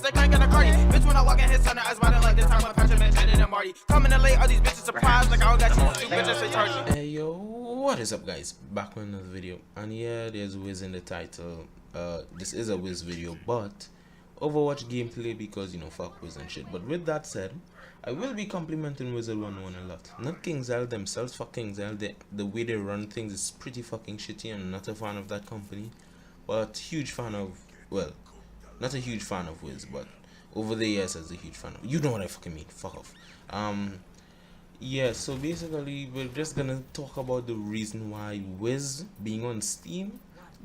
they can't get a cardi. Bitch, when I walk in his son, I smiling like this time when Patrick mentioned it and Marty. Coming in late, all these bitches surprised like I don't got shit to do, bitches, they charge me. Hey yo, what is up guys? Back with another video. And yeah, there's Wiz in the title. This is a Wiz video, but Overwatch gameplay because, you know, fuck Wiz and shit. But with that said, I will be complimenting Wizard101 a lot. Not KingsIsle themselves, fuck KingsIsle. The way they run things is pretty fucking shitty. I'm not a fan of that company. But huge fan of, well, not a huge fan of Wiz, but over the years as a huge fan of, you know what I fucking mean, fuck off. Yeah, so basically we're just gonna talk about the reason why Wiz being on Steam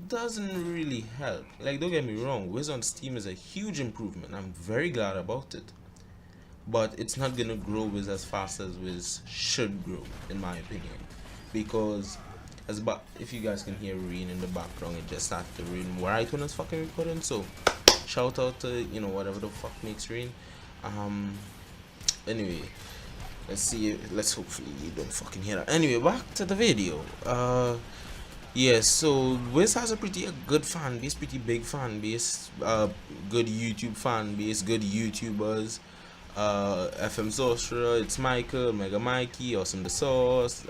doesn't really help. Like, don't get me wrong, Wiz on Steam is a huge improvement. I'm very glad about it, but it's not gonna grow Wiz as fast as Wiz should grow, in my opinion, because if you guys can hear rain in the background, it just started to rain right when I was fucking recording. So shout out to, you know, whatever the fuck makes rain. Anyway, let's hopefully you don't fucking hear that. Anyway, back to the video. Yeah, so Wiz has a pretty good fan base, pretty big fan base, good YouTube fan base, good YouTubers, FM Sorcerer, it's Michael, Mega Mikey, Awesome the Sauce,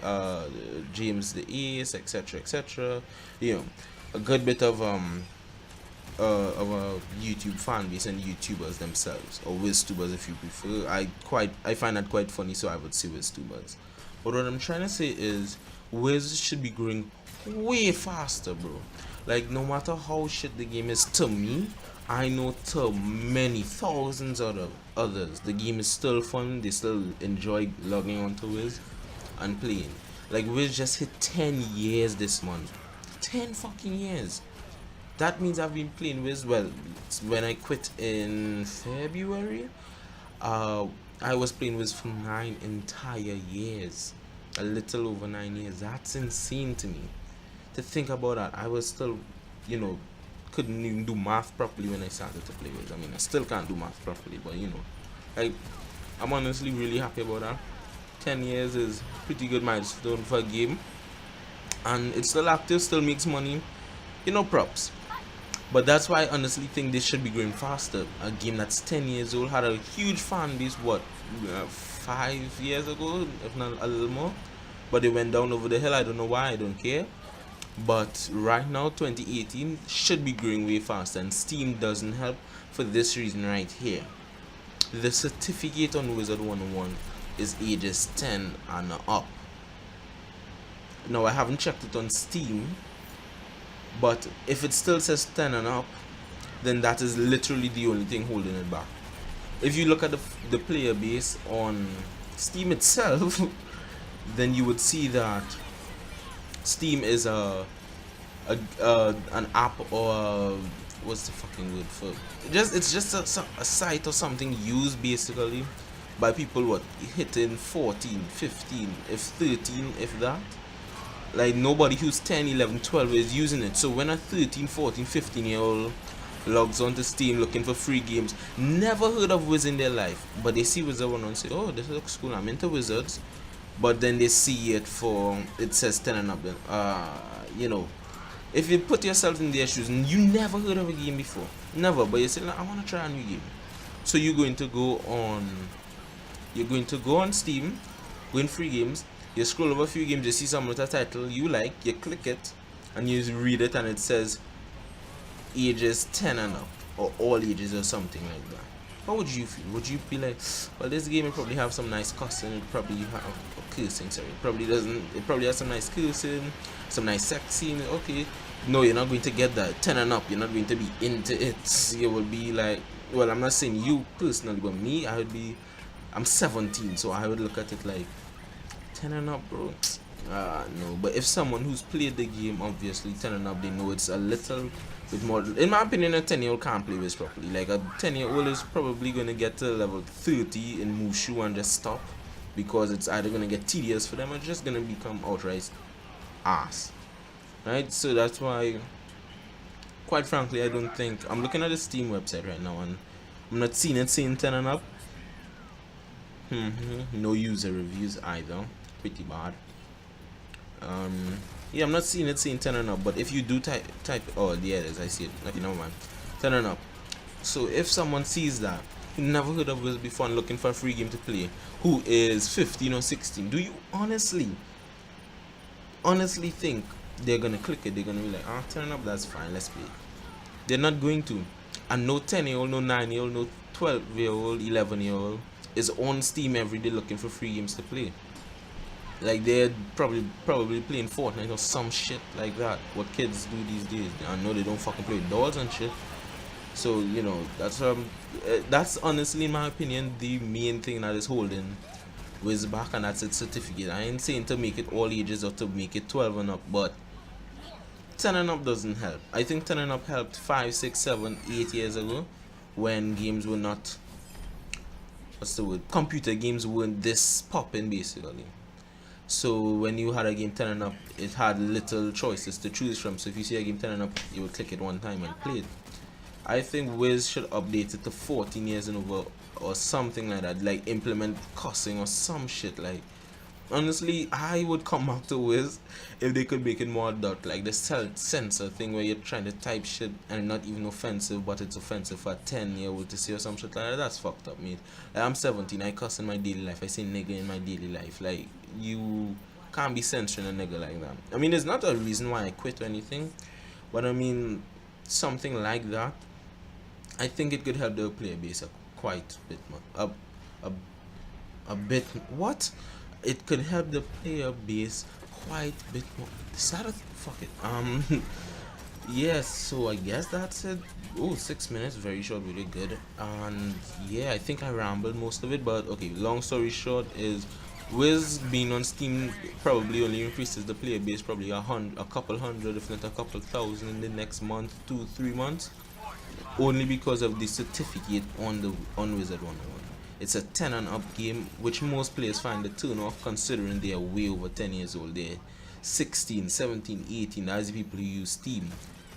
James the Ace, etc. You know, a good bit of a YouTube fan base and YouTubers themselves, or WizTubers if you prefer. I find that quite funny, so I would say WizTubers. But what I'm trying to say is Wiz should be growing way faster, bro. Like, no matter how shit the game is to me, I know to many thousands of others the game is still fun. They still enjoy logging onto Wiz and playing. Like, Wiz just hit 10 years this month. 10 fucking years. That means I've been playing Wiz. Well, when I quit in February, I was playing Wiz for 9 entire years. A little over 9 years. That's insane to me. To think about that, I was still, you know, couldn't even do math properly when I started to play Wiz. I mean, I still can't do math properly, but you know, I'm honestly really happy about that. 10 years is pretty good milestone for a game, and it's still active, still makes money. You know, props. But that's why I honestly think this should be growing faster. A game that's 10 years old had a huge fan base, what, 5 years ago, if not a little more. But it went down over the hill. I don't know why, I don't care. But right now, 2018 should be growing way faster, and Steam doesn't help for this reason right here. The certificate on Wizard101 is ages 10 and up. Now, I haven't checked it on Steam, but if it still says 10 and up, then that is literally the only thing holding it back. If you look at the player base on Steam itself, then you would see that Steam is an app, or what's the fucking word for it's just a site or something used basically by people what hitting 14, 15, if 13, if that. Like, nobody who's 10, 11, 12 is using it. So when a 13, 14, 15 year old logs onto Steam looking for free games, never heard of Wiz in their life, but they see Wizard101 and say, oh, this looks cool, I'm into Wizards. But then they see it it says 10 and up. Then you know, if you put yourself in their shoes and you never heard of a game before, never, but you say, I want to try a new game, so you're going to go on Steam, go in free games, you scroll over a few games, you see some with a title you like, you click it and you read it, and it says ages 10 and up, or all ages, or something like that. How would you feel? Would you be like, well, this game will probably have some nice cussing, it probably have cursing, sorry, it probably doesn't, it probably has some nice cursing, some nice sex scenes. Okay, no, you're not going to get that. 10 and up, you're not going to be into it. You will be like, well, I'm not saying you personally, but me, I'm 17, so I would look at it like 10 and up, bro. No. But if someone who's played the game, obviously 10 and up, they know it's a little bit more. In my opinion, a 10-year-old can't play this properly. Like, a 10-year-old is probably gonna get to level 30 in Mushu and just stop, because it's either gonna get tedious for them or just gonna become outright ass. Right? So that's why, quite frankly, I don't think, I'm looking at the Steam website right now and I'm not seeing it saying 10 and up. No user reviews either. Pretty bad. Yeah, I'm not seeing it saying 10 and up, but if you do type, oh, yeah, it is, I see it. Okay, never mind. 10 and up. So if someone sees that, who never heard of Wiz before and looking for a free game to play, who is 15 or 16, do you honestly think they're gonna click it? They're gonna be like, ah, turn up, that's fine, let's play. They're not going to. And no 10-year-old, no 9-year-old, no 12-year-old, 11-year-old is on Steam every day looking for free games to play. Like they're probably playing Fortnite or some shit like that. What kids do these days. I know they don't fucking play with dolls and shit. So you know that's honestly, in my opinion, the main thing that is holding Wiz back, and that's its certificate. I ain't saying to make it all ages or to make it 12 and up, but 10 and up doesn't help. I think 10 and up helped 5, 6, 7, 8 years ago when games were not, what's the word, computer games weren't this popping basically. So when you had a game 10 and up, it had little choices to choose from. So if you see a game 10 and up, you would click it one time and play it. I think Wiz should update it to 14 years and over or something like that, like implement cussing or some shit. Like honestly, I would come back to Wiz if they could make it more adult, like the censor thing where you're trying to type shit and not even offensive, but it's offensive for a 10-year-old to say or some shit like that. That's fucked up, mate. Like, I'm 17, I cuss in my daily life, I say nigga in my daily life. Like, you can't be censoring a nigga like that. I mean, there's not a reason why I quit or anything, but I mean, something like that, I think it could help the player base quite a bit more. A bit, what? It could help the player base quite a bit more. Fuck it. Yes, so I guess that's it. Oh, 6 minutes, very short, really good. And yeah, I think I rambled most of it, but okay, long story short is Wiz being on Steam probably only increases the player base probably a couple hundred, if not a couple thousand in the next month, 2-3 months, only because of the certificate on Wizard101. It's a 10 and up game, which most players find a turn off considering they are way over 10 years old. They're 16, 17, 18. That's the people who use Steam.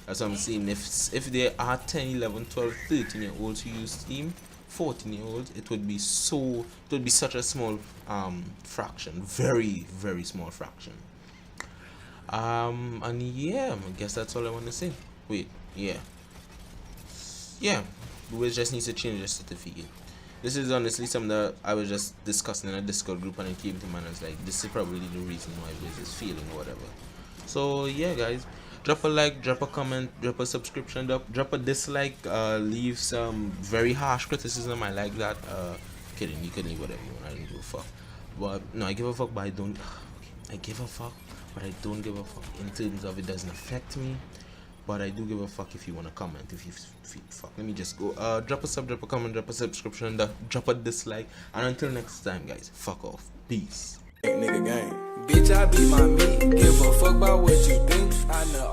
That's what I'm saying. If there are 10, 11, 12, 13 year olds who use Steam, 14 year olds, it would be such a small fraction. Very, very small fraction. And yeah, I guess that's all I want to say. Wait, yeah, we just need to change the certificate. This is honestly something that I was just discussing in a Discord group, and it came to mind. I was like, this is probably the reason why Wiz is failing or whatever. So yeah, guys, drop a like, drop a comment, drop a subscription, drop a dislike, leave some very harsh criticism. I like that. Kidding, you can leave whatever you want. I don't give a fuck. But no, I give a fuck, but I don't. I give a fuck, but I don't give a fuck in terms of it doesn't affect me. But I do give a fuck if you want to comment. If you feel fuck, let me just go. Drop a sub, drop a comment, drop a subscription, drop a dislike. And until next time, guys, fuck off. Peace. Nigga gang. Bitch, I be my meat. Give a fuck about what you think. I know